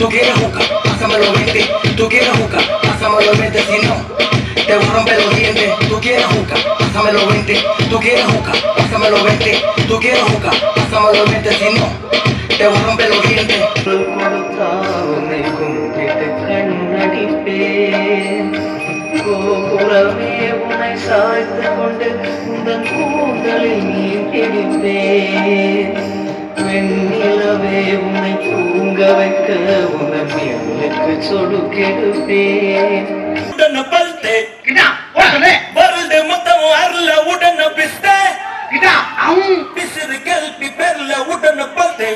tú quieres juca, pásame los 20. Tú quieres juca, pásame los 20. Si no, te voy a romper los dientes. Tú quieres juca, pásame los 20. Tú quieres juca, pásame los 20. Tú quieres juca, pásame los 20. Si no, te voy a romper los dientes. கோபுரமே உன்னை சாய்த்து கொண்டு உந்தன் கூந்தலில் நீர் பிடிப்பேன். வெண்ணிலவே உன்னை தூங்க வைக்க உந்தன் மேலுக்கு சொடுக்கெடுப்பேன். உடன பல்தே வருது மொத்தம் அருள உடன பிஸ்தே பிசிறு கல்பி பெருல உடன பல்தே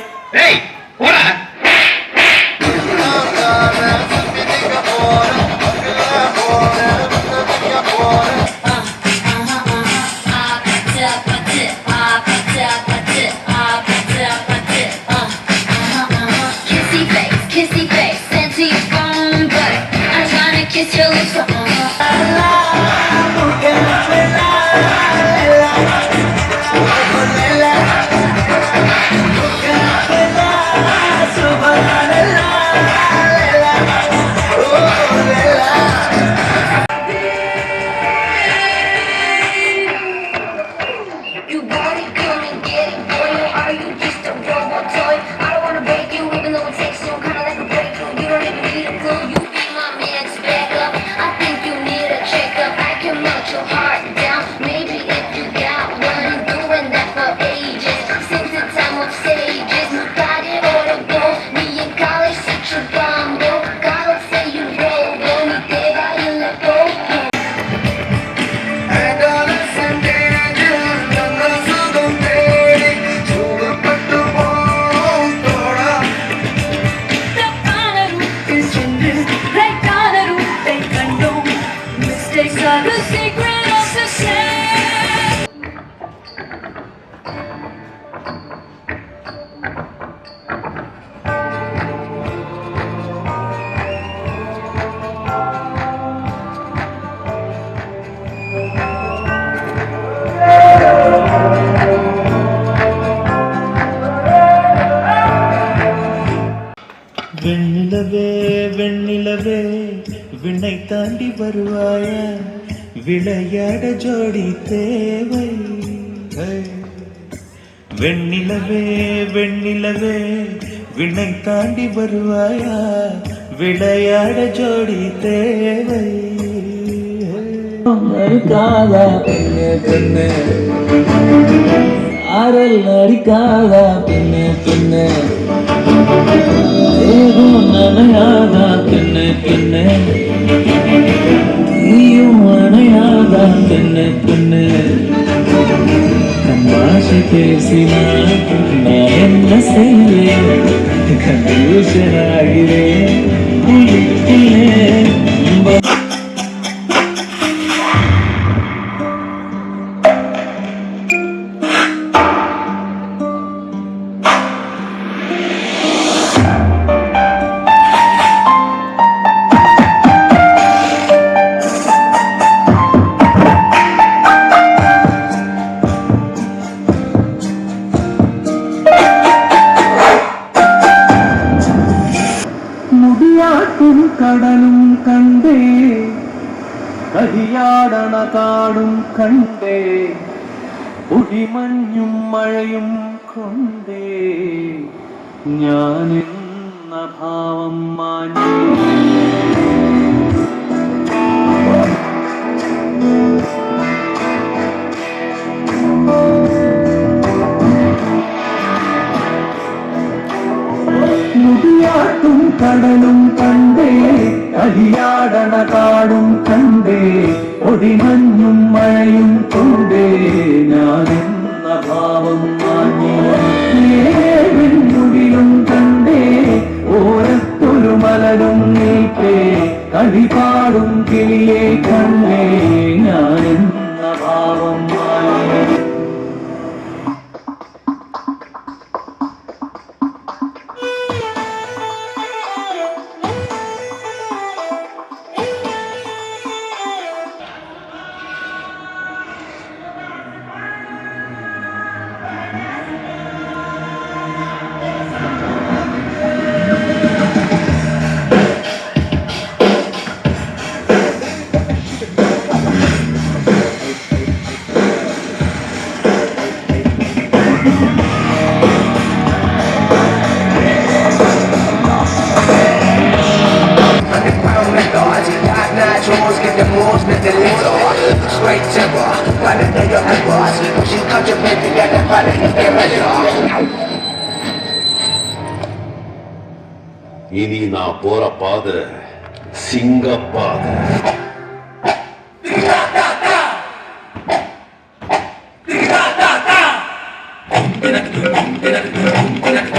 Kiss your lips on You got it, come and get it, boy, or are you just a robot toy? I don't wanna break you, even though it takes some kind of like a breakthrough. You don't even need a clue, you be my man's backup. I think you need a checkup. I can melt your heart down, maybe if you got one. Doing that for ages, since the time of sages. Got it all to go, me in college, such a bumble. God will say you roll, me te va y let go. Mistakes are the secret of success. வெண்ணிலவே வெண்ணிலவே விண்ணை தாண்டி வருவாயா, விளையாட ஜோடி தேவை. வெண்ணிலவே வெண்ணிலவே விண்ணை தாண்டி வருவாயா, விளையாட ஜோடி தேவை. அடிக்காதா பெண்ணே பெண்ணே, ஆரல் அடிக்காதா பெண்ணே பெண்ணே, நனையாதா பெண்ணே பெண்ணே, நீயும் அணையாதா பெண்ணே பெண்ணே. தமாஷை பேசினா நான் என்ன செய்வேன், கன்ஃபியூஷன் ஆகிறேன் உள்ளே. கடலும் கண்டே, கதியாடன காடும் கண்டே, புடிமഞ്ഞും മഴയും കൊണ്ടേ ഞാനെന്ന ഭാവം മാഞ്ഞേ. മുടിയാട്ടും കടലും കണ്ടേ, കളിയാടണ കാടും കണ്ടേ, ഒടിമഞ്ഞും മഴയും കൊണ്ടേ ഞാനെന്ന ഭാവം മാഞ്ഞിലും കണ്ടേ, ഓരത്തൊരു മലരും നീക്കേ, കളിപാടും കിളിയെ കണ്ടേ ഞാനെന്ന ഭാവം മാഞ്ഞി. right terror. Right into your head, she cut your baby, got that body in their measure. இனி நான் போற பாதை சிங்கப்பாதை. எனக்கு